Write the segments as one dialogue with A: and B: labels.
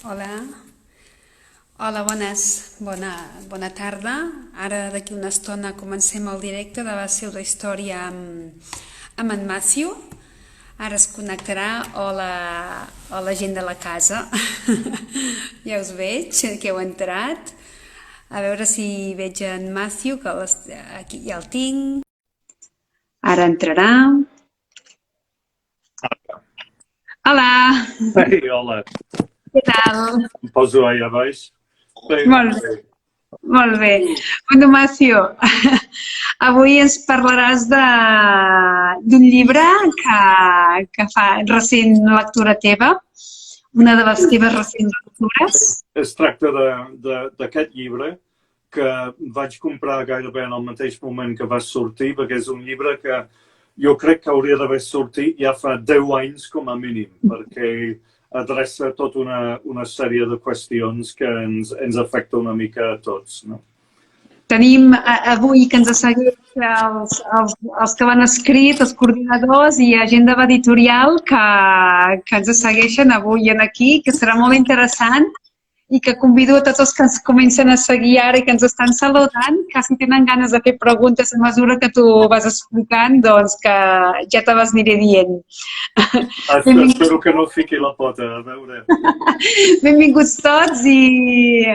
A: Hola. Hola, bona tarda. Ara d'aquí una estona comencem el directe de la pseudohistòria amb en Matthew. Ara es connectarà. Hola gent de la casa. Ja us veig, que heu entrat. A veure si veig en Matthew, que aquí ja el tinc. Ara entrarà. Hola,
B: Ei, hola,
A: què tal?
B: em poso allà baix? Bé,
A: Molt bé. Molt bé. Bueno, Matthew, avui ens parlaràs d'un llibre que fa recent lectura teva, una de les teves recents lectures.
B: es tracta d'aquest llibre que vaig comprar gairebé en el mateix moment que va sortir, perquè és un llibre que jo crec que hauria d'haver sortit ja fa 10 anys com a mínim, perquè adreça tota una sèrie de qüestions que ens afecta una mica a tots, no?
A: Tenim avui que ens segueix els que l'han escrit, els coordinadors i gent de l'editorial que ens segueixen avui en aquí, que serà molt interessant i que convido a tots els que ens comencen a seguir ara i que ens estan saludant, que si tenen ganes de fer preguntes a mesura que tu vas explicant, doncs que ja te les aniré dient. Benvinguts,
B: Espero que no fiqui la pota, a veure.
A: benvinguts tots i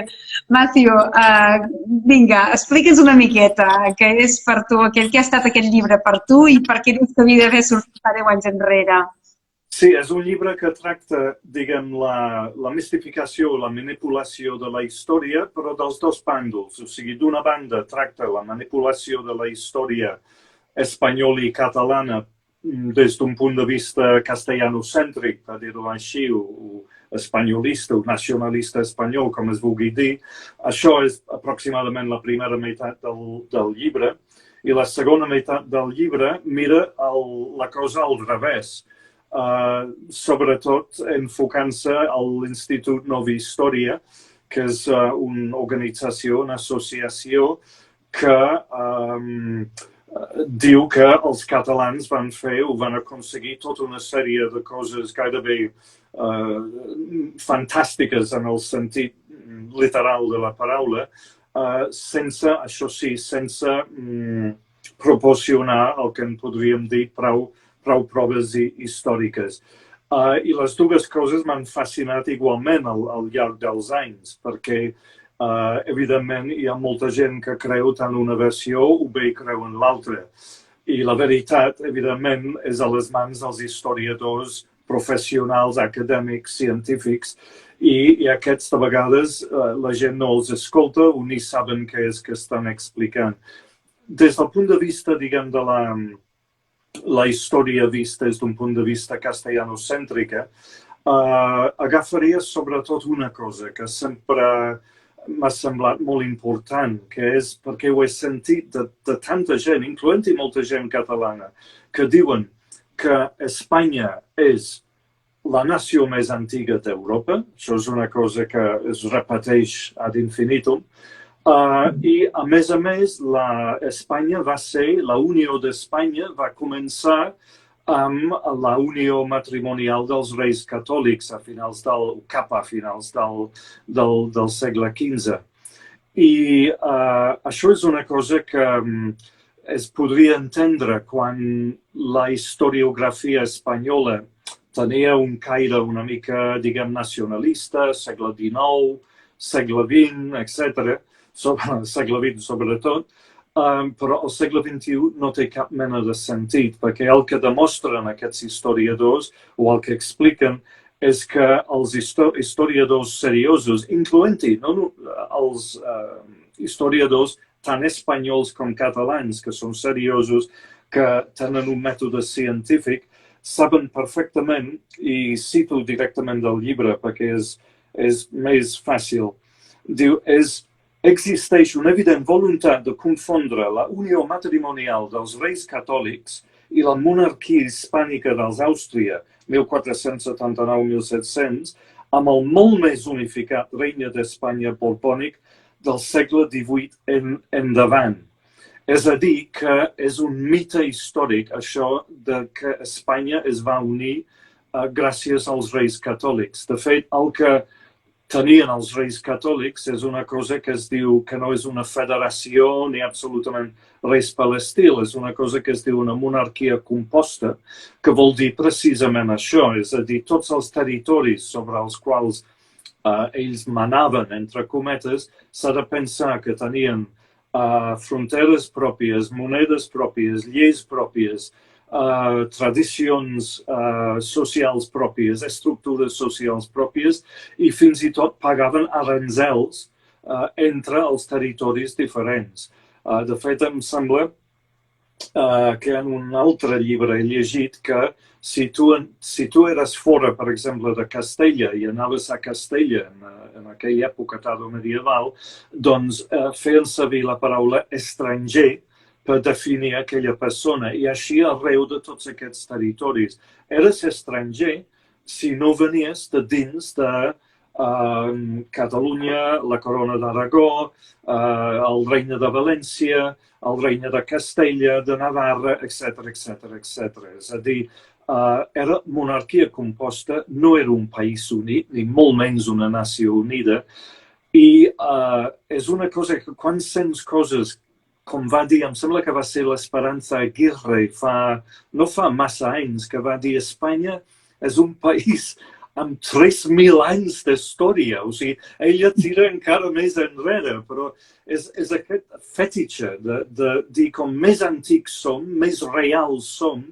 A: Matthew, vinga, explica'ns una miqueta què és per tu, què ha estat aquest llibre per tu i per què dius que havia d'haver sortit fa 10 anys enrere.
B: Sí, és un llibre que tracta, diguem, la mistificació, la manipulació de la història, però dels dos bàndols. O sigui, d'una banda tracta la manipulació de la història espanyola i catalana des d'un punt de vista castellanocèntric, per dir-ho així, o espanyolista, o nacionalista espanyol, com es vulgui dir. Això és aproximadament la primera meitat del llibre, i la segona meitat del llibre mira la cosa al revés. Sobretot enfocant-se a l'Institut Nova Història, que és una organització, una associació que diu que els catalans van fer o van aconseguir tota una sèrie de coses gairebé fantàstiques en el sentit literal de la paraula, sense, això sí, sense proporcionar el que en podríem dir prou proves històriques. I les dues coses m'han fascinat igualment al llarg dels anys, perquè evidentment hi ha molta gent que creu tant una versió o bé creu en l'altra. I la veritat, evidentment, és a les mans dels historiadors professionals, acadèmics, científics, i aquests de vegades la gent no els escolta o ni saben què és que estan explicant. Des del punt de vista, diguem, de la història vista des d'un punt de vista castellanocèntrica, agafaria sobretot una cosa que sempre m'ha semblat molt important, que és perquè ho he sentit de tanta gent, incloent-hi molta gent catalana, que diuen que Espanya és la nació més antiga d'Europa. Això és una cosa que es repeteix ad infinitum. I, a més, Espanya va ser, la Unió d'Espanya va començar amb la unió matrimonial dels reis catòlics cap a finals del segle XV. I això és una cosa que es podria entendre quan la historiografia espanyola tenia un caire una mica, diguem, nacionalista, segle XIX, segle XX, etc., segle XX sobretot, però el segle XXI no té cap mena de sentit, perquè el que demostren aquests historiadors o el que expliquen és que els historiadors seriosos, incloent-hi els historiadors tant espanyols com catalans, que són seriosos, que tenen un mètode científic, saben perfectament, i cito directament del llibre perquè és més fàcil, diu, existeix una evident voluntat de confondre la unió matrimonial dels reis catòlics i la monarquia hispànica dels Àustria, 1479-1700, amb el molt més unificat regne d'Espanya borbònic del segle XVIII endavant. És a dir, que és un mite històric, això de que Espanya es va unir gràcies als reis catòlics. De fet, el que tenien els Reis Catòlics és una cosa que es diu que no és una federació ni absolutament res per l'estil, és una cosa que es diu una monarquia composta, que vol dir precisament això, és a dir, tots els territoris sobre els quals ells manaven, entre cometes, s'ha de pensar que tenien fronteres pròpies, monedes pròpies, lleis pròpies, tradicions socials pròpies, estructures socials pròpies i fins i tot pagaven aranzels entre els territoris diferents. De fet, em sembla que en un altre llibre he llegit que si tu eres fora, per exemple, de Castella i anaves a Castella en aquella època tardomedieval, doncs feien servir la paraula estranger per definir aquella persona i així arreu de tots aquests territoris. Eres estranger si no venies de dins de Catalunya, la Corona d'Aragó, el Regne de València, el Regne de Castella, de Navarra, etc, etc, etc. És a dir, era monarquia composta, no era un país unit, ni molt menys una nació unida, i és una cosa que quan sents coses, com va dir, em sembla que va ser l'Esperanza Aguirre no fa massa anys, que va dir Espanya és un país amb 3.000 anys d'història. O sigui, ella tira encara més enrere, però és aquest fetitxe de dir com més antics som, més reals som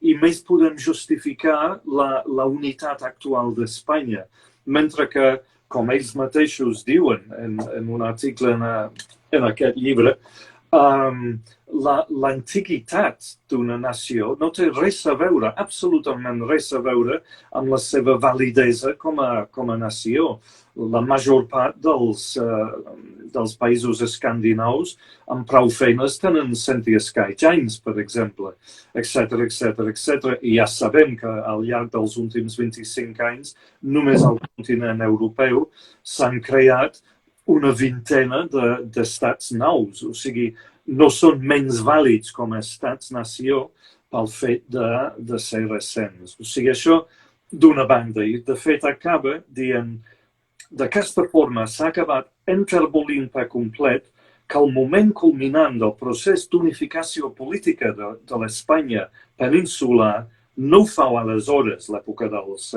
B: i més podem justificar la unitat actual d'Espanya. Mentre que, com ells mateixos diuen en un article en aquest llibre, l'antiguitat d'una nació no té res a veure, absolutament res a veure amb la seva validesa com a nació. La major part dels països escandinaus amb prou feines tenen 100 i escaig anys, per exemple, etc, etc, etc. I ja sabem que al llarg dels últims 25 anys només al continent europeu s'han creat una vintena d'estats nous. O sigui, no són menys vàlids com a estats-nació pel fet de ser recents. O sigui, això d'una banda. I de fet acaba dient d'aquesta forma s'ha acabat enterbolint per complet que el moment culminant del procés d'unificació política de l'Espanya peninsular no ho fa aleshores l'època dels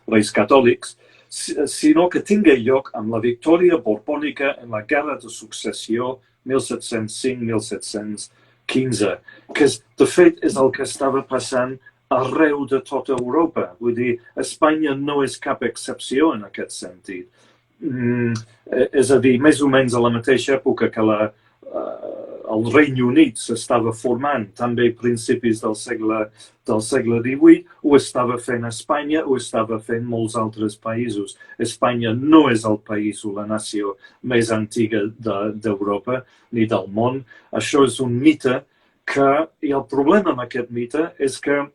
B: Reis Catòlics, sinó que tingui lloc amb la victòria borbònica en la Guerra de Successió 1705-1715, que de fet és el que estava passant arreu de tota Europa. Vull dir, Espanya no és cap excepció en aquest sentit. És a dir, més o menys a la mateixa època que el Regne Unit s'estava formant, també a principis del segle XVIII, ho estava fent Espanya, ho estava fent molts altres països. Espanya no és el país o la nació més antiga d'Europa ni del món. Això és un mite i el problema amb aquest mite és que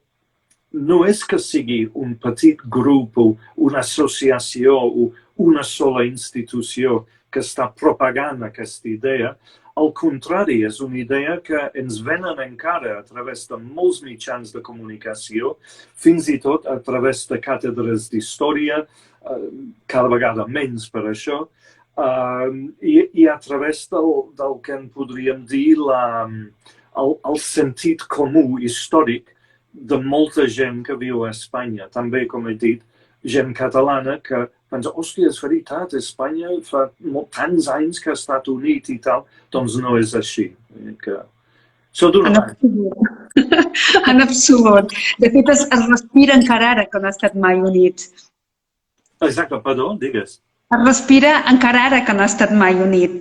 B: no és que sigui un petit grup o una associació o una sola institució que està propagant aquesta idea. Al contrari, és una idea que ens venen encara a través de molts mitjans de comunicació, fins i tot a través de càtedres d'història, cada vegada menys per això, i a través del que en podríem dir el sentit comú històric de molta gent que viu a Espanya. També, com he dit, gent catalana que pensa, hòstia, és veritat, Espanya fa tants anys que ha estat unit i tal. Doncs no és així.
A: En absolut. De fet, es respira encara ara que no ha estat mai unit.
B: Exacte, perdó, digues.
A: Es respira encara ara que no ha estat mai unit.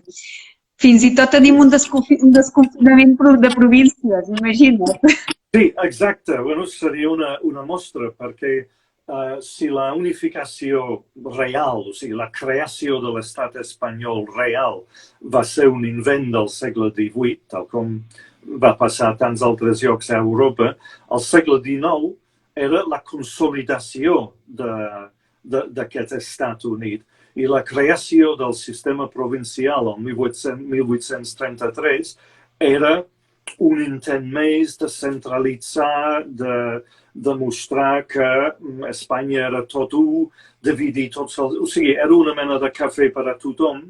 A: Fins i tot tenim un desconfinament de províncies, imagina't.
B: Sí, exacte. Bueno, seria una mostra, perquè si la unificació real, o sigui, la creació de l'estat espanyol real va ser un invent del segle XVIII, tal com va passar a tants altres llocs a Europa, el segle XIX era la consolidació d'aquest estat unit. I la creació del sistema provincial el 1833 era un intent més de centralitzar, de demostrar que Espanya era tot dividir tots els... O sigui, era una mena de cafè per a tothom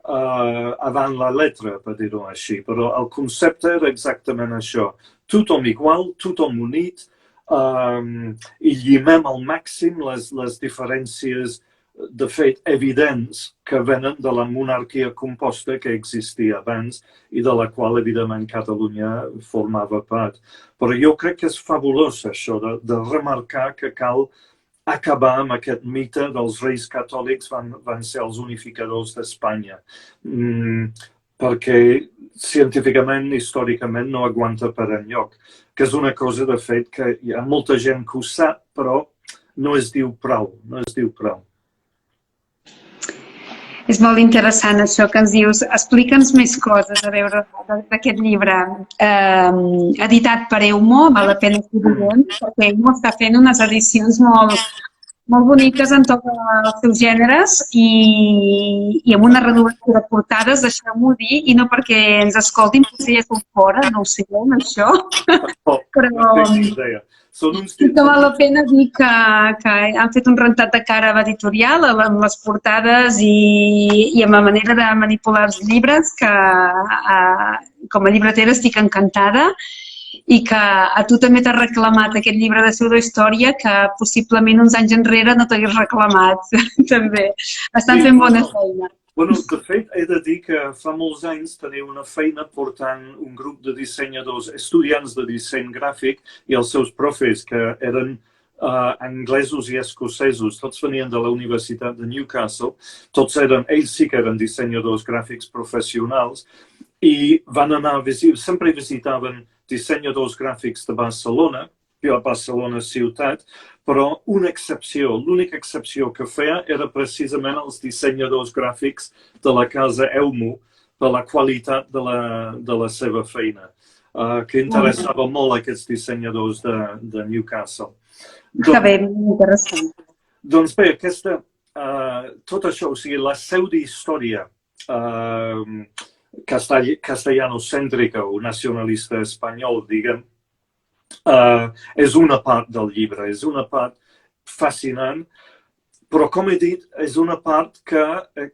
B: avant la letra, per dir-ho així. Però el concepte era exactament això. Tothom igual, tothom unit, i llimem al màxim les diferències de fet evidents que venen de la monarquia composta que existia abans i de la qual, evidentment, Catalunya formava part. Però jo crec que és fabulós això de remarcar que cal acabar amb aquest mite dels reis catòlics van ser els unificadors d'Espanya. Perquè científicament, històricament, no aguanta per enlloc. Que és una cosa, de fet, que hi ha molta gent que ho sap, però no es diu prou, no es diu prou.
A: És molt interessant això que ens dius. Explica'ns més coses a veure d'aquest llibre. Editat per Eumo, val la pena que ho diguem, perquè Eumo està fent unes edicions molt boniques en tots els seus gèneres i amb una renovació de portades, deixeu-m'ho dir, i no perquè ens escoltin, potser ja som fora, no ho sabem, això, però sí que val la pena dir que han fet un rentat de cara editorial amb les portades i amb la manera de manipular els llibres, que com a llibretera estic encantada, i que a tu també t'ha reclamat aquest llibre de pseudohistòria que possiblement uns anys enrere no t'hagués reclamat, també. Estan fent bona feina.
B: Bueno, de fet, he de dir que fa molts anys tenia una feina portant un grup de dissenyadors, estudiants de disseny gràfic i els seus profes, que eren anglesos i escocesos. Tots venien de la Universitat de Newcastle. Ells sí que eren dissenyadors gràfics professionals i van anar sempre visitaven dissenyadors gràfics de Barcelona, a Barcelona ciutat, però l'única excepció que feia era precisament els dissenyadors gràfics de la casa Eumo per la qualitat de la seva feina, que interessava molt aquests dissenyadors de Newcastle.
A: Que bé, interessant.
B: Doncs bé, tot això, o sigui, la pseudohistòria castellano-cèntrica o nacionalista espanyol, diguem, és una part del llibre, és una part fascinant, però, com he dit, és una part que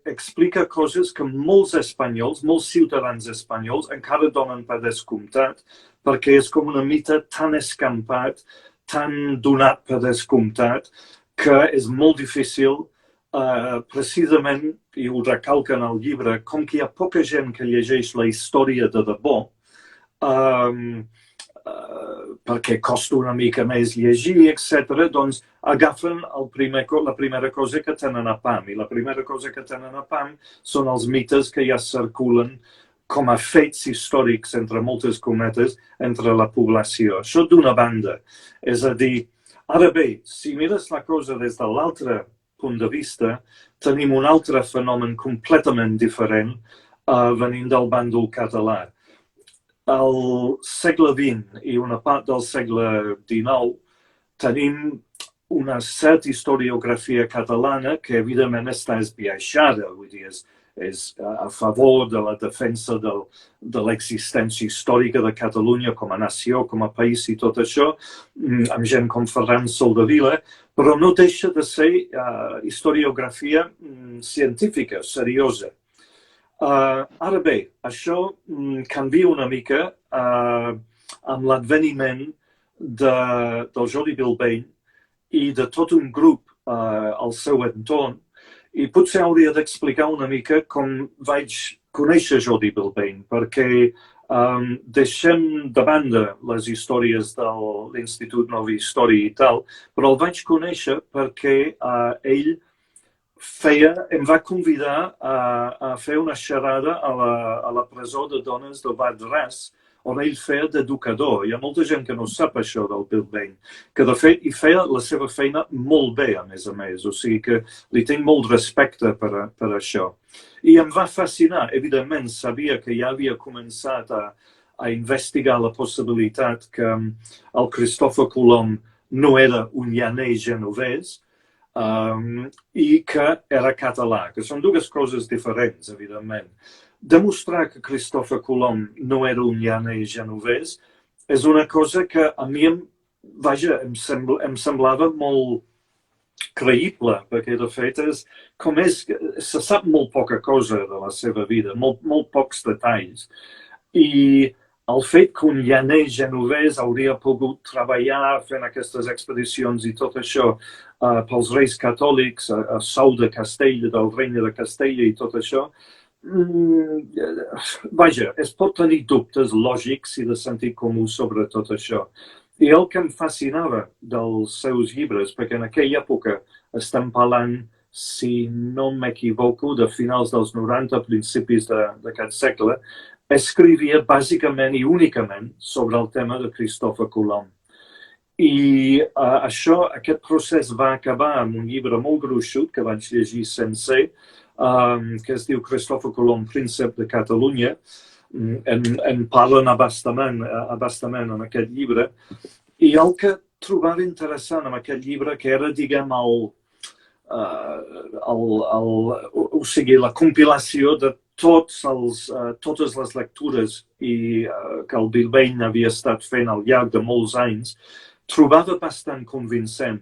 B: explica coses que molts espanyols, molts ciutadans espanyols encara donen per descomptat, perquè és com una mite tan escampat, tan donat per descomptat, que és molt difícil precisament, i ho recalca en el llibre, com que hi ha poca gent que llegeix la història de debò, perquè costa una mica més llegir, etc., doncs agafen la primera cosa que tenen a pam. I la primera cosa que tenen a pam són els mites que ja circulen com a fets històrics, entre moltes cometes, entre la població. Això d'una banda. És a dir, ara bé, si mires la cosa des de l'altre punt de vista, tenim un altre fenomen completament diferent venint del bàndol català. Al segle XX i una part del segle XIX tenim una certa historiografia catalana que evidentment està esbiaixada, vull dir, és a favor de la defensa de l'existència històrica de Catalunya com a nació, com a país i tot això, amb gent com Ferran Soldevila, però no deixa de ser historiografia científica, seriosa. Ara bé, això canvia una mica amb l'adveniment del Jordi Bilbeny i de tot un grup al seu entorn, i potser hauria d'explicar una mica com vaig conèixer Jordi Bilbeny, perquè deixem de banda les històries de l'Institut Nova Història i tal, però el vaig conèixer perquè ell em va convidar a fer una xerrada a la presó de dones del Val-de-Ras, on ell feia d'educador. Hi ha molta gent que no sap això del Bilbeny, que de fet hi feia la seva feina molt bé, a més. O sigui que li tinc molt respecte per això. I em va fascinar. Evidentment, sabia que ja havia començat a investigar la possibilitat que el Cristòfor Colom no era un llaner genovès, i que era català, que són dues coses diferents, evidentment. demostrar que Cristòfor Colom no era un llaner genovès és una cosa que a mi em semblava molt creïble, perquè de fet se sap molt poca cosa de la seva vida, molt pocs detalls. I el fet que un llaner genovès hauria pogut treballar fent aquestes expedicions i tot això pels reis catòlics, a Sau de Castella, del regne de Castella i tot això, vaja, es pot tenir dubtes lògics i de sentit comú sobre tot això. I el que em fascinava dels seus llibres, perquè en aquella època estem parlant, si no m'equivoco, de finals dels 90, principis d'aquest segle, escrivia bàsicament i únicament sobre el tema de Cristòfor Colom. I aquest procés va acabar amb un llibre molt gruixut que vaig llegir sencer, que es diu Cristòfor Colom, príncep de Catalunya. En parlen a bastament en aquest llibre. I el que trobava interessant en aquest llibre, que era, diguem, la compilació de totes les lectures que el Bilbeny havia estat fent al llarg de molts anys, trobava bastant convincent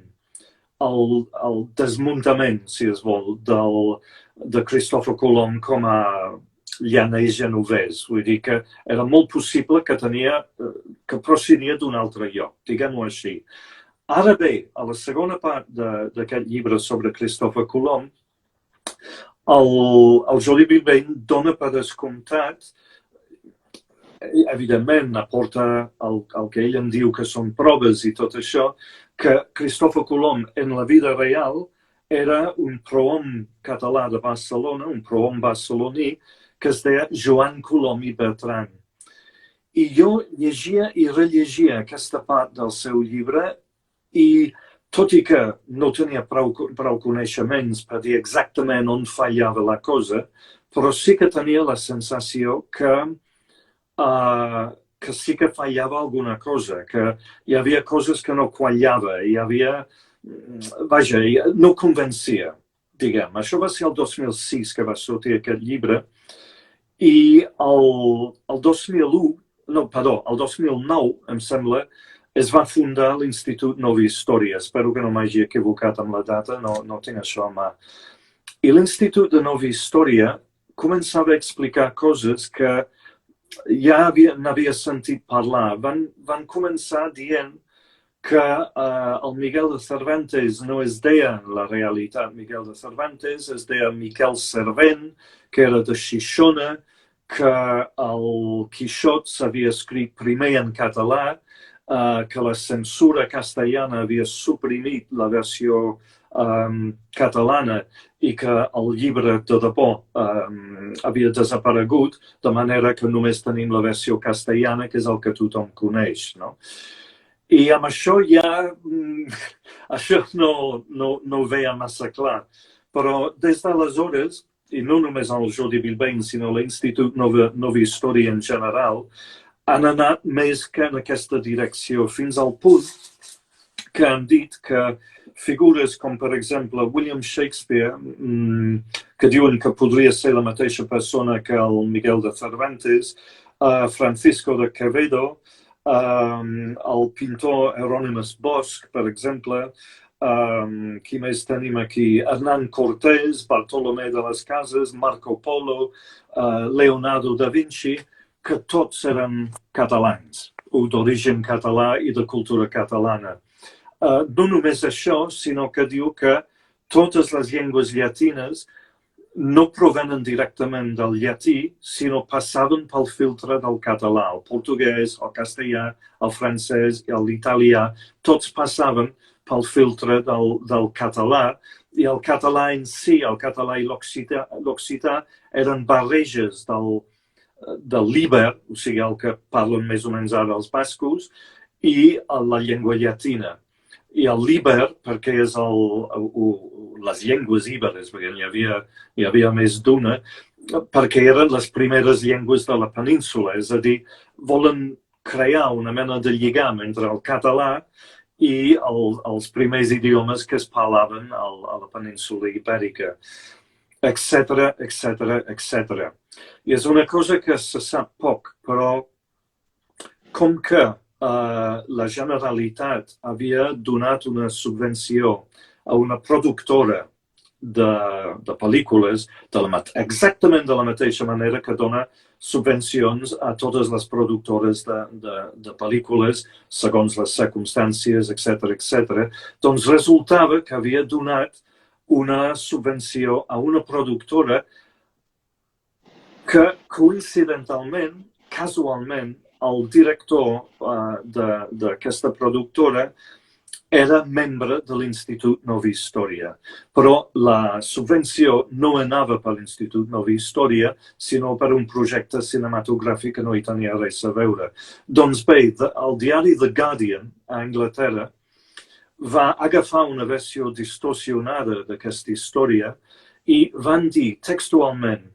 B: el desmuntament, si es vol, de Cristòfor Colom com a llaner genovès. Vull dir que era molt possible que procedia d'un altre lloc, diguem-ho així. Ara bé, a la segona part d'aquest llibre sobre Cristòfor Colom, el Jordi Bilbeny dona per descomptat, evidentment aporta el que ell en diu que són proves i tot això, que Cristòfor Colom en la vida real era un prohom català de Barcelona, un prohom barceloní, que es deia Joan Colom i Bertran. I jo llegia i rellegia aquesta part del seu llibre i, tot i que no tenia prou coneixements per dir exactament on fallava la cosa, però sí que tenia la sensació que sí que fallava alguna cosa, que hi havia coses que no quallava, hi havia... Vaja, no convencia, diguem. Això va ser el 2006 que va sortir aquest llibre, i el 2009, em sembla, es va fundar l'Institut Nova Història. Espero que no m'hagi equivocat amb la data, no tinc això a mà. I l'Institut de Nova Història començava a explicar coses que ja n'havia sentit parlar. Van començar dient que el Miguel de Cervantes no es deia en la realitat Miguel de Cervantes, es deia Miquel Servent, que era de Xixona, que el Quixot s'havia escrit primer en català, que la censura castellana havia suprimit la versió catalana i que el llibre de debò havia desaparegut, de manera que només tenim la versió castellana, que és el que tothom coneix, no? I amb això això no ho veia massa clar. Però des d'aleshores, i no només el Jordi Bilbeny, sinó l'Institut Nova Història en general, han anat més que en aquesta direcció, fins al punt que han dit que figures com, per exemple, William Shakespeare, que diuen que podria ser la mateixa persona que el Miguel de Cervantes, Francisco de Quevedo, el pintor Hieronymus Bosch, per exemple, qui més tenim aquí? Hernán Cortés, Bartolomé de les Casas, Marco Polo, Leonardo da Vinci, que tots eren catalans, o d'origen català i de cultura catalana. No només això, sinó que diu que totes les llengües llatines no provenen directament del llatí, sinó passaven pel filtre del català. El portuguès, el castellà, el francès i l'italià, tots passaven pel filtre del català, i el català en si, el català i l'occità, eren barreges del l'íber, o sigui, el que parlen més o menys ara els bascos, i la llengua llatina. I el l'íber, perquè és les llengües íberes, perquè hi havia més d'una, perquè eren les primeres llengües de la península, és a dir, volen crear una mena de lligam entre el català i els primers idiomes que es parlaven a la península ibèrica. etc, etc, etc. I és una cosa que se sap poc, però com que la Generalitat havia donat una subvenció a una productora de pel·lícules exactament de la mateixa manera que dona subvencions a totes les productores de pel·lícules segons les circumstàncies, etc, etc. Doncs resultava que havia donat una subvenció a una productora que coincidentalment, casualment, el director d'aquesta productora era membre de l'Institut Nova Història, però la subvenció no anava per l'Institut Nova Història, sinó per un projecte cinematogràfic que no hi tenia res a veure. Doncs bé, el diari The Guardian, a Anglaterra, va agafar una versió distorsionada d'aquesta història i van dir textualment: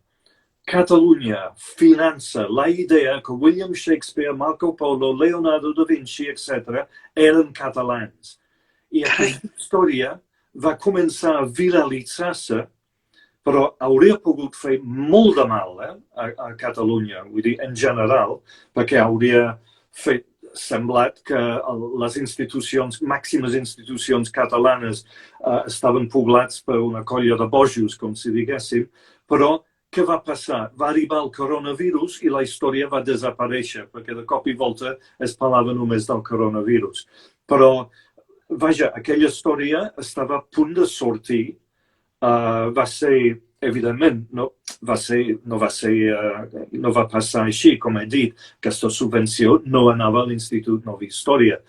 B: Catalunya finança la idea que William Shakespeare, Marco Polo, Leonardo da Vinci, etc. eren catalans. I aquesta història va començar a viralitzar-se, però hauria pogut fer molt de mal a Catalunya, vull dir, en general, perquè hauria semblat que les institucions, màximes institucions catalanes estaven poblats per una colla de bojos, com si diguéssim, però què va passar? Va arribar el coronavirus i la història va desaparèixer, perquè de cop i volta es parlava només del coronavirus. Però, vaja, aquella història estava a punt de sortir, va ser, evidentment, no va passar així, com he dit, aquesta subvenció no anava a l'Institut Nova Història.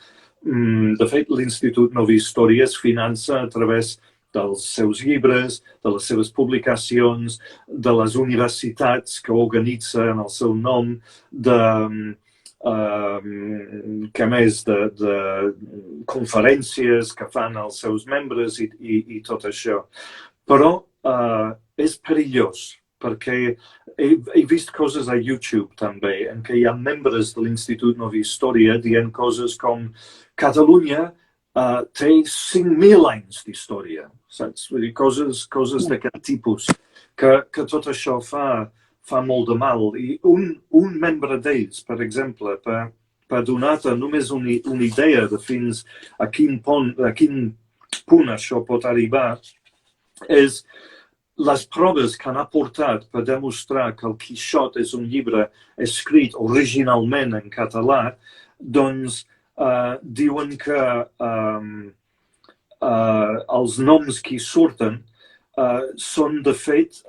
B: De fet, l'Institut Nova Història es finança a través dels seus llibres, de les seves publicacions, de les universitats que organitza en el seu nom, que més de conferències que fan els seus membres i tot això. Però és perillós, perquè he vist coses a YouTube també, en què hi ha membres de l'Institut Nova Història dient coses com Catalunya té 5.000 anys d'història, saps? Vull dir, coses d'aquest tipus, que tot això fa molt de mal. I un membre d'ells, per exemple, per donar-te només una idea de fins a quin punt això pot arribar, és les proves que han aportat per demostrar que el Quixot és un llibre escrit originalment en català, doncs diuen que els noms que hi surten són, de fet,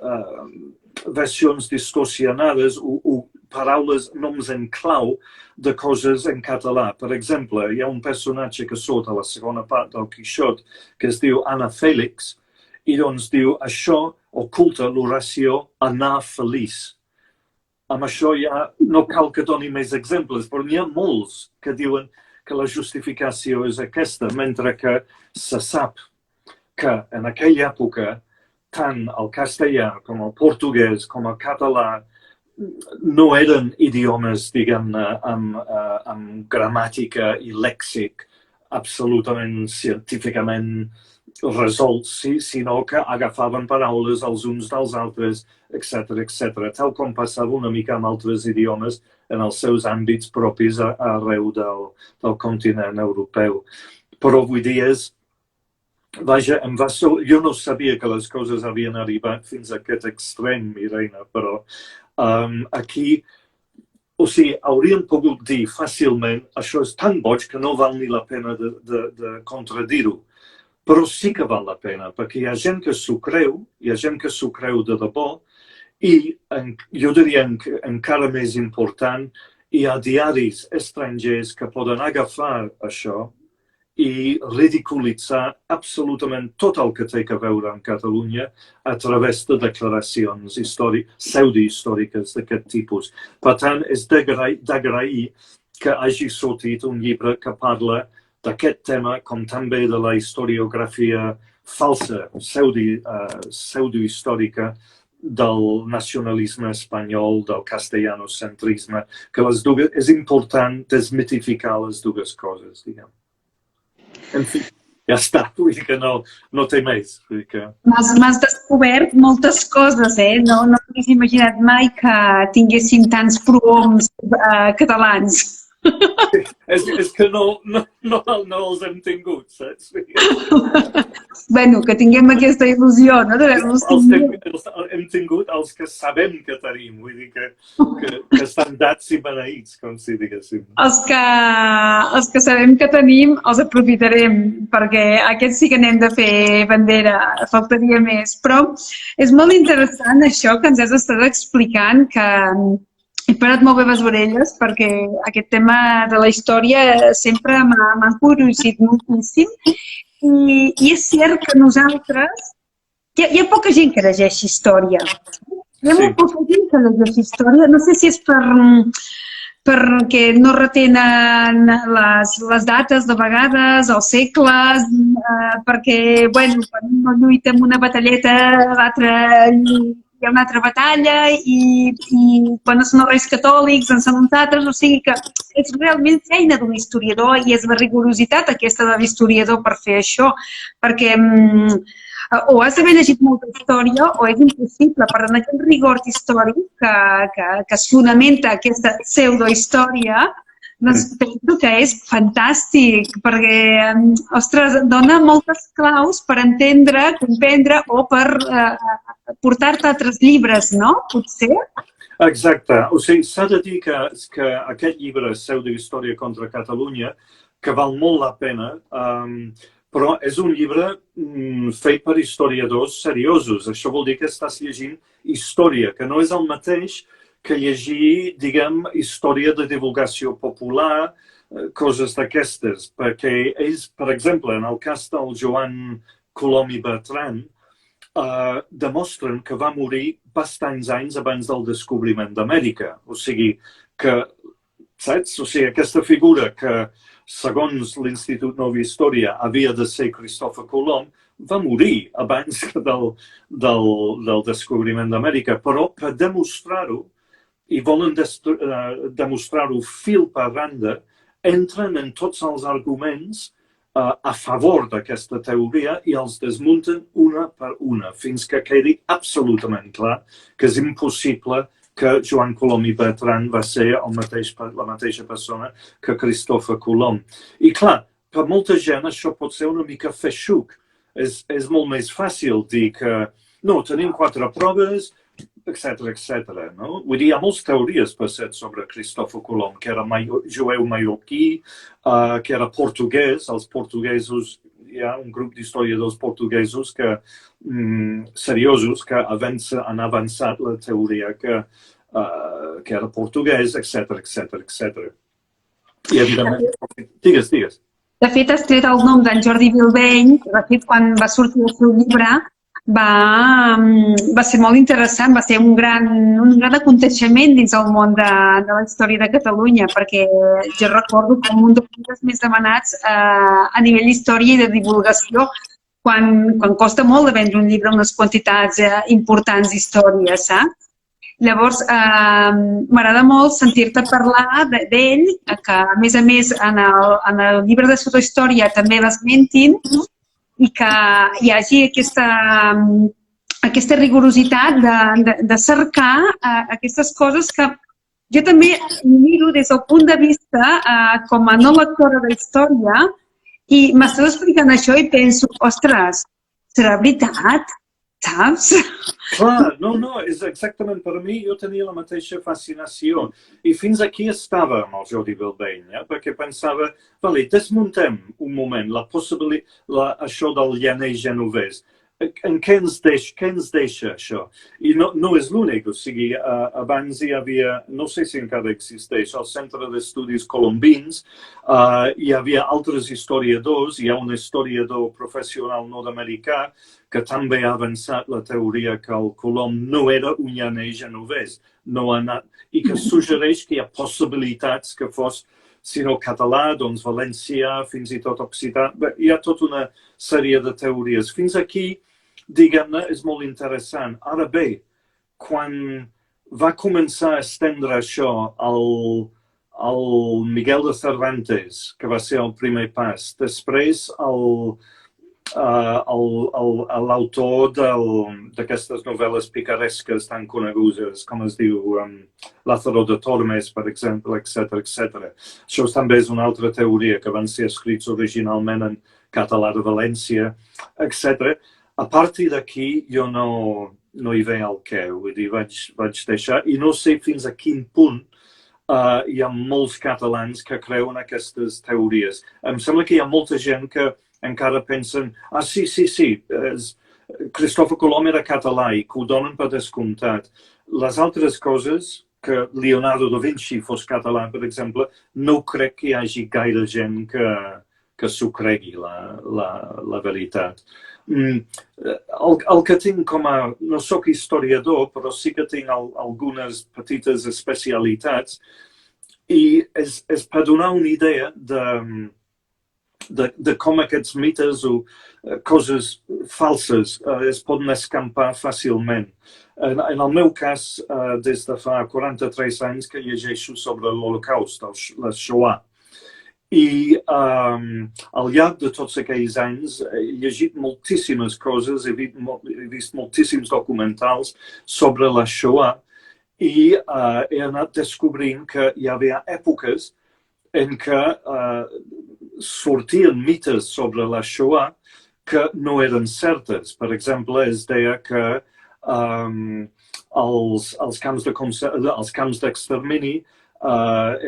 B: versions distorsionades o paraules, noms en clau de coses en català. Per exemple, hi ha un personatge que surt a la segona part del Quixot que es diu Anna Fèlix, i doncs diu, això oculta l'oració anar feliç. Amb això ja no cal que doni més exemples, però n'hi ha molts que diuen que la justificació és aquesta, mentre que se sap que en aquella època tant el castellà com el portuguès com el català no eren idiomes, diguem-ne, amb gramàtica i lèxic absolutament científicament resolts, sinó que agafaven paraules els uns dels altres, etc, etc, tal com passava una mica amb altres idiomes en els seus àmbits propis arreu del continent europeu. Però vull dir, vaja, jo no sabia que les coses havien arribat fins a aquest extrem, Irene, però aquí, o sigui, hauríem pogut dir fàcilment això és tan boig que no val ni la pena de contradir-ho. Però sí que val la pena, perquè hi ha gent que s'ho creu, hi ha gent que s'ho creu de debò, i jo diria encara més important, hi ha diaris estrangers que poden agafar això i ridiculitzar absolutament tot el que té a veure amb Catalunya a través de declaracions pseudohistòriques d'aquest tipus. Per tant, és d'agrair que hagi sortit un llibre que parla d'aquest tema, com també de la historiografia falsa, pseudohistòrica, del nacionalisme espanyol, del castellanocentrisme, que és important desmitificar les dues coses, diguem. En fi, ja està, vull dir que no té més. Vull dir que...
A: M'has descobert moltes coses, eh? No m'hagués imaginat mai que tinguéssim tants prohoms catalans.
B: És que no els hem tingut, saps?
A: Bueno, que tinguem aquesta il·lusió, no? D'haver-los tingut.
B: Hem tingut els que sabem que tenim, vull dir que estan dats i beneïts, com si diguéssim.
A: Els que sabem que tenim els aprofitarem, perquè aquests sí que n'hem de fer bandera, faltaria més. Però és molt interessant això que ens has estat explicant, que he parat molt bé les orelles, perquè aquest tema de la història sempre m'ha encuriosit moltíssim. I és cert que nosaltres... Hi ha poca gent que llegeix història. Hi ha molt poca gent que llegeix història. No sé si és perquè no retenen les dates de vegades, els segles, perquè, bueno, quan no lluita en una batalleta, l'altre hi ha una altra batalla i quan no són els Reis Catòlics en són uns altres, o sigui que és realment feina d'un historiador i és la rigorositat aquesta de l'historiador per fer això, perquè o has d'haver llegit molta història o és impossible, per tant aquest rigor històric que es fonamenta aquesta pseudohistòria, doncs penso que és fantàstic, perquè, ostres, dona moltes claus per entendre, comprendre o per portar-te altres llibres, no? Potser?
B: Exacte. O sigui, s'ha de dir que aquest llibre, Pseudohistòria contra Catalunya, que val molt la pena, però és un llibre fet per historiadors seriosos. Això vol dir que estàs llegint història, que no és el mateix que llegir, diguem, història de divulgació popular, coses d'aquestes, perquè ells, per exemple, en el cas del Joan Colom i Bertran, demostren que va morir bastants anys abans del descobriment d'Amèrica. O sigui, que, saps? O sigui, aquesta figura que, segons l'Institut Nova Història, havia de ser Cristòfor Colom, va morir abans del descobriment d'Amèrica, però per demostrar-ho, i volen demostrar-ho fil per randa, entren en tots els arguments a favor d'aquesta teoria i els desmunten una per una, fins que quedi absolutament clar que és impossible que Joan Colom i Bertran va ser la mateixa persona que Cristòfor Colom. I clar, per molta gent això pot ser una mica feixuc. És molt més fàcil dir que no, tenim 4 proves, etc. No? Vull dir, hi ha moltes teories, per cert, sobre Cristòfor Colom, que era jueu mallorquí, que era portuguès. Els portuguesos, hi ha un grup d'historiadors portuguesos seriosos que han avançat la teoria que era portuguès, etc. I, evidentment, digues.
A: De fet, has tret el nom d'en Jordi Bilbeny, que de fet, quan va sortir el seu llibre, va ser molt interessant, va ser un gran aconteixement dins el món de la història de Catalunya, perquè jo recordo com un dels llibres més demanats a nivell d'història i de divulgació, quan costa molt de vendre un llibre unes quantitats importants d'història, saps? Llavors, m'agrada molt sentir-te parlar d'ell, que a més en el llibre de Pseudohistòria també l'esmentin, i que hi hagi aquesta rigorositat de cercar aquestes coses que jo també miro des del punt de vista com a no lectora de història i m'estàs explicant això i penso, ostres, serà veritat? Saps?
B: Clar, no, és exactament. Per mi, jo tenia la mateixa fascinació. I fins aquí estava amb el Jordi Bilbeny, perquè pensava, vale, desmuntem un moment això del llaner genovès. En què ens deixa això? I no és l'únic, o sigui, abans hi havia, no sé si encara existeix, el Centre d'Estudis Colombins, hi havia altres historiadors, hi ha un historiador professional nord-americà que també ha avançat la teoria que el Colom no era un llaner genovès, i que suggereix que hi ha possibilitats que fos, si no català, doncs valencià, fins i tot occità. Hi ha tota una sèrie de teories. Fins aquí, diguem-ne, és molt interessant. Ara bé, quan va començar a estendre això el Miguel de Cervantes, que va ser el primer pas, després l'autor d'aquestes novel·les picaresques tan conegudes, com es diu, Lázaro de Tormes, per exemple, etc. Això també és una altra teoria, que van ser escrits originalment en català de València, etc. A partir d'aquí, jo no hi veia el què, vull dir, vaig deixar, i no sé fins a quin punt hi ha molts catalans que creuen aquestes teories. Em sembla que hi ha molta gent que encara pensen, sí, Cristòfor Colom era català i que ho donen per descomptat. Les altres coses, que Leonardo da Vinci fos català, per exemple, no crec que hi hagi gaire gent que s'ho cregui, la veritat. El que tinc com a... No sóc historiador, però sí que tinc algunes petites especialitats i és per donar una idea de com aquests mites o coses falses es poden escampar fàcilment. En el meu cas, des de fa 43 anys que llegeixo sobre l'Holocaust, la Shoah. I al llarg de tots aquells anys he llegit moltíssimes coses, he vist moltíssims documentals sobre la Shoah i he anat descobrint que hi havia èpoques en què sortien mites sobre la Shoah que no eren certes. Per exemple, es deia que als camps d'extermini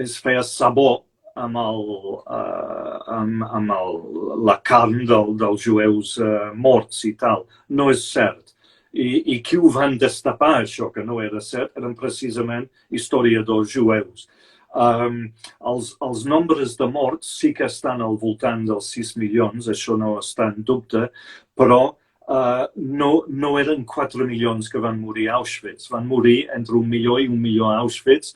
B: es feia sabó amb la carn dels jueus morts i tal. No és cert. I qui ho van destapar, això, que no era cert, eren precisament historiadors jueus. Els nombres de morts sí que estan al voltant dels 6 milions, això no està en dubte, però no eren 4 milions que van morir a Auschwitz. Van morir entre 1 milió i 1 milió a Auschwitz.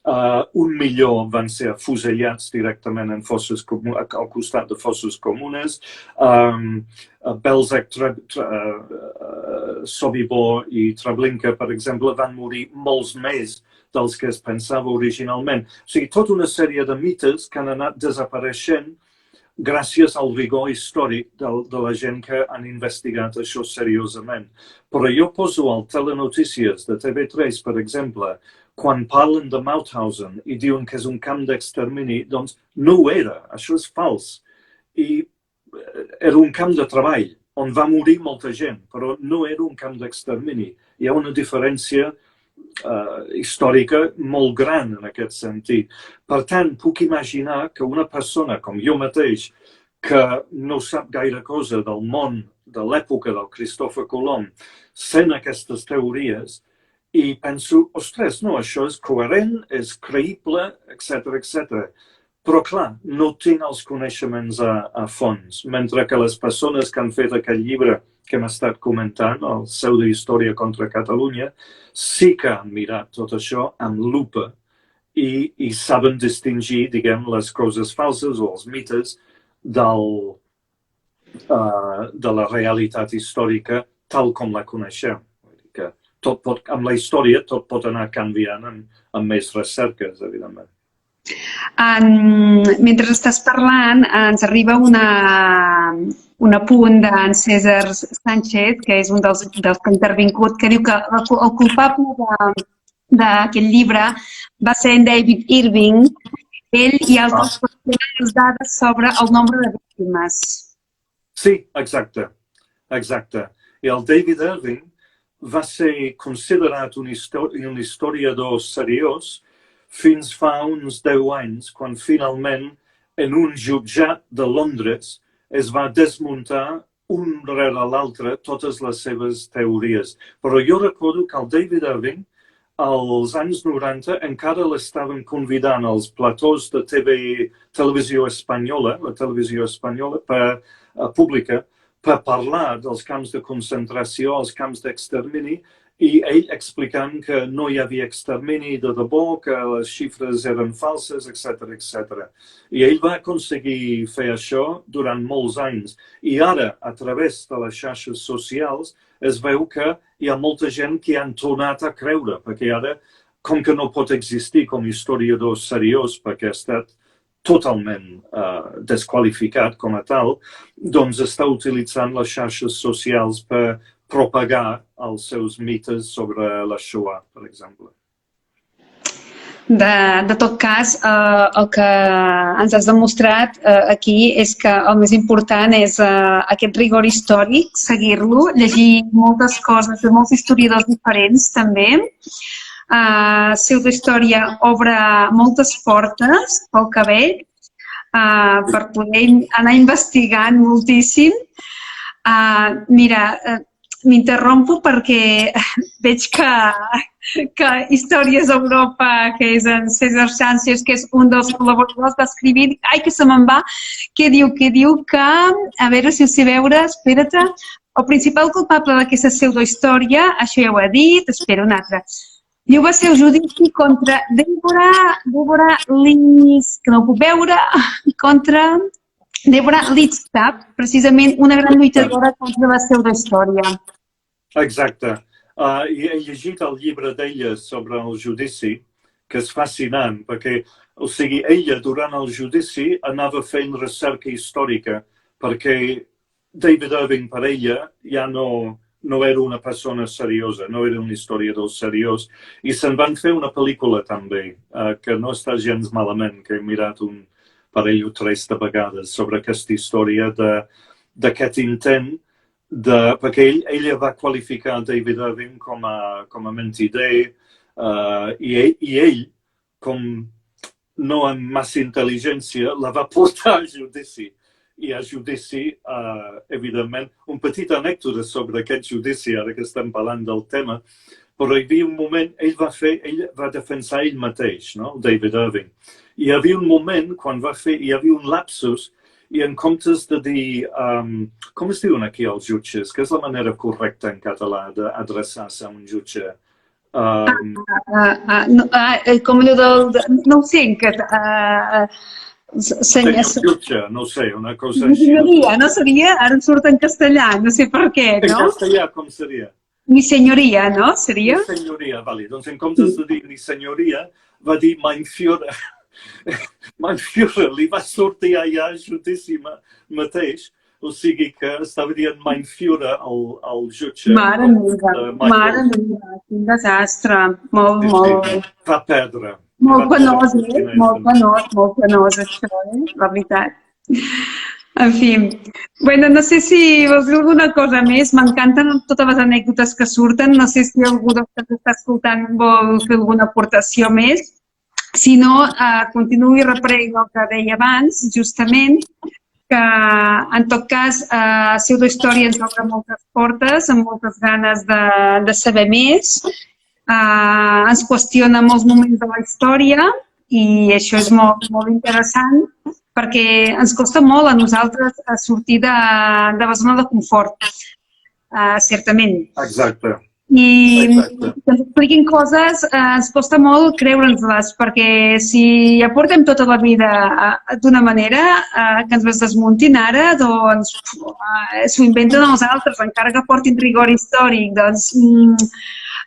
B: 1 milió van ser afusellats directament en fosses al costat de fosses comunes. Belzec, Sobibor i Treblinka, per exemple, van morir molts més dels que es pensava originalment. O sigui, tota una sèrie de mites que han anat desapareixent gràcies al rigor històric de la gent que han investigat això seriosament. Però jo poso al Telenotícies de TV3, per exemple, quan parlen de Mauthausen i diuen que és un camp d'extermini, doncs no ho era, això és fals. I era un camp de treball on va morir molta gent, però no era un camp d'extermini. Hi ha una diferència històrica molt gran en aquest sentit. Per tant, puc imaginar que una persona com jo mateix, que no sap gaire cosa del món de l'època del Cristòfor Colom, sent aquestes teories i penso, ostres, no, això és coherent, és creïble, etc. Però clar, no tinc els coneixements a fons, mentre que les persones que han fet aquest llibre que hem estat comentant, el Pseudohistòria contra Catalunya, sí que han mirat tot això amb lupa i saben distingir, diguem, les coses falses o els mites de la realitat històrica tal com la coneixem. Que amb la història tot pot anar canviant amb més recerques, evidentment.
A: Mentre estàs parlant, ens arriba un apunt d'en César Sánchez, que és un dels que ha intervingut, que diu que el culpable d'aquest llibre va ser en David Irving. Ell i altres qüestionen dades sobre el nombre de víctimes.
B: Sí, exacte. I el David Irving va ser considerat un historiador seriós fins fa uns 10 anys, quan finalment en un jutjat de Londres es va desmuntar un rere l'altre totes les seves teories. Però jo recordo que el David Irving, als anys 90, encara l'estaven convidant als platós de televisió espanyola, la televisió espanyola pública, per parlar dels camps de concentració, els camps d'extermini, i ell explicant que no hi havia extermini de debò, que les xifres eren falses, etc. I ell va aconseguir fer això durant molts anys. I ara, a través de les xarxes socials, es veu que hi ha molta gent que han tornat a creure, perquè ara, com que no pot existir com historiador seriós, perquè ha estat totalment desqualificat com a tal, doncs està utilitzant les xarxes socials per propagar els seus mites sobre la Shoah, per exemple.
A: De tot cas, el que ens has demostrat aquí és que el més important és aquest rigor històric, seguir-lo, llegir moltes coses de molts historiadors diferents també. Pseudohistòria obre moltes portes pel cabell per poder anar investigant moltíssim. Mira, m'interrompo perquè veig que Històries d'Europa, que és en César Sánchez, que és un dels col·laboradors, va escrivint, ai, que se me'n va, que diu que, a veure si ho sé veure, espera't, el principal culpable d'aquesta pseudohistòria, això ja ho he dit, espera un altre, diu va ser el judici contra Deborah Lis, que no ho puc veure, contra Deborah Lipstadt, precisament una gran lluitadora contra la pseudohistòria.
B: Exacte. I he llegit el llibre d'ella sobre el judici, que és fascinant, perquè, o sigui, ella durant el judici anava fent recerca històrica, perquè David Irving per ella ja no era una persona seriosa, no era un historiador seriós, i se'n van fer una pel·lícula també, que no està gens malament, que he mirat un parell o tres de vegades sobre aquesta història d'aquest intent perquè ella va qualificar David Irving com a mentider i ell, com no amb massa intel·ligència, la va portar a judici. I a judici, evidentment, un petit anècdota sobre aquest judici, ara que estem parlant del tema, però hi havia un moment, ell va defensar ell mateix, no? David Irving. I hi havia un moment quan hi havia un lapsus i en comptes de dir, com es diuen aquí els jutges? Que és la manera correcta en català d'adreçar-se a un jutge?
A: Com allò del... No ho sé,
B: senyor jutge, no sé, una cosa així.
A: Senyoria, no seria? Ara em surt en castellà, no sé per què, no?
B: En castellà, com seria?
A: Mi senyoria, no? Seria?
B: Mi senyoria, vale. Doncs en comptes de dir mi senyoria, va dir mein Führer. Mein Führer li va sortir allà judici mateix, o sigui que estava dient mein Führer al jutge.
A: Mare meva, quin desastre. Molt...
B: Va perdre.
A: Molt penós, molt penós això, la veritat. En fi, bueno, no sé si vols dir alguna cosa més. M'encanten totes les anècdotes que surten. No sé si algú dels que està escoltant vol fer alguna aportació més. Si no, continuo i reprenc el que deia abans, justament, que en tot cas pseudohistòria ens obre moltes portes, amb moltes ganes de saber més. Ens qüestiona molts moments de la història i això és molt interessant perquè ens costa molt a nosaltres sortir de la zona de confort, certament.
B: Exacte.
A: I que ens expliquin coses ens costa molt creure'ns-les, perquè si ja portem tota la vida d'una manera, que ens les desmuntin ara, doncs s'ho inventen els altres, encara que portin rigor històric, doncs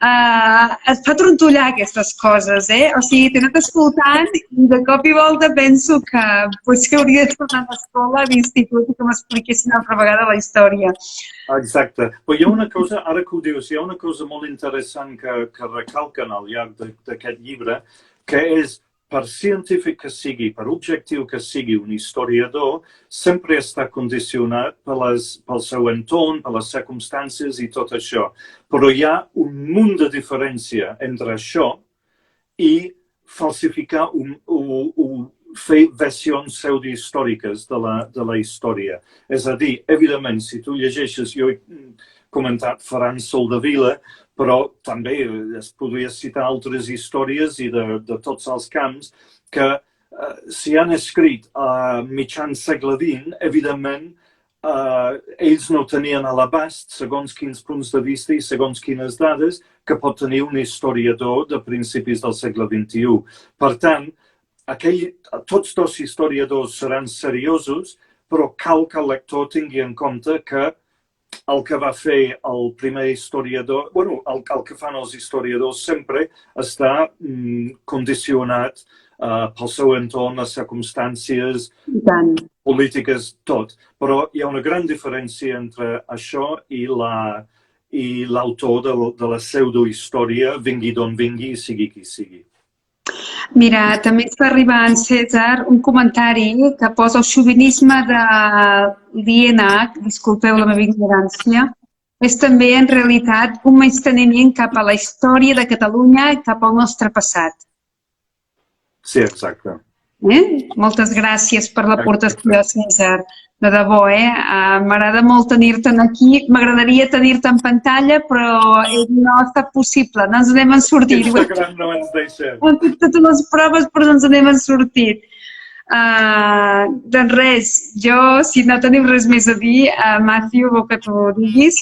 A: et fa trontollar aquestes coses, O sigui, t'he anat escoltant i de cop i volta penso que potser hauria de tornar a l'escola, a l'institut, i que m'expliquessin altra vegada la història.
B: Exacte. Però hi ha una cosa, ara que ho dius, hi ha una cosa molt interessant que recalquen al llarg d'aquest llibre, que és, per científic que sigui, per objectiu que sigui un historiador, sempre està condicionat pel seu entorn, per les circumstàncies i tot això. Però hi ha un munt de diferència entre això i falsificar o fer versions pseudohistòriques de la història. És a dir, evidentment, si tu llegeixes, jo he comentat Ferran Soldevila, però també es podria citar altres històries i de tots els camps que si han escrit a mitjan segle XX, evidentment, ells no tenien a l'abast, segons quins punts de vista i segons quines dades, que pot tenir un historiador de principis del segle XXI. Per tant, tots dos historiadors seran seriosos, però cal que el lector tingui en compte que el que va fer el primer historiador, bueno, el que fan els historiadors sempre està condicionat pel seu entorn, les circumstàncies polítiques, tot. Però hi ha una gran diferència entre això i l'autor de la pseudohistòria, vingui d'on vingui i sigui qui sigui.
A: Mira, també ens va arribar en César un comentari que posa el xovinisme de l'INH, disculpeu la meva ignorància, és també en realitat un menysteniment cap a la història de Catalunya i cap al nostre passat.
B: Sí, exacte.
A: Moltes gràcies per l'aportació, César. De debò, m'agrada molt tenir-te aquí. M'agradaria tenir-te en pantalla, però no ha estat possible. No ens n'hem sortit.
B: Instagram no ens deixa.
A: Hem fet totes les proves, però no ens n'hem sortit. Doncs res, jo, si no tenim res més a dir, Matthew, vol que t'ho diguis.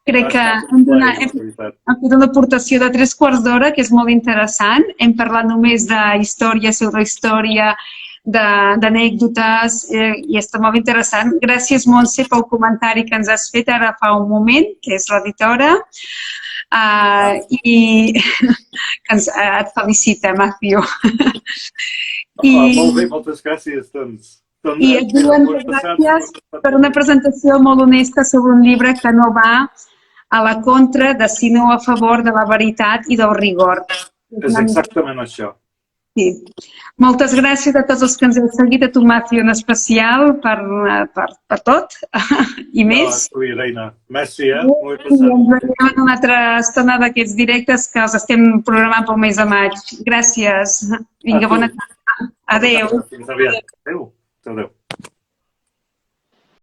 A: Crec que hem fet una aportació de 3 quarts d'hora, que és molt interessant. Hem parlat només de història, pseudohistòria, d'anècdotes, i està molt interessant. Gràcies, Montse, pel comentari que ens has fet ara fa un moment, que és l'editora, i et felicita, Matthew.
B: Molt bé, moltes gràcies, doncs.
A: I et diuen gràcies per una presentació molt honesta sobre un llibre que no va a la contra, sinó a favor de la veritat i del rigor.
B: És exactament això.
A: Sí. Moltes gràcies a tots els que ens heu seguit, a tu, Matthew, en especial, per tot i més.
B: No, a tu, Reina. Merci,
A: Molt bé. Ens veiem en una altra estona d'aquests directes que els estem programant pel mes de maig. Gràcies. Vinga, bona tarda. Adéu.
B: Fins aviat. Adéu. Adéu.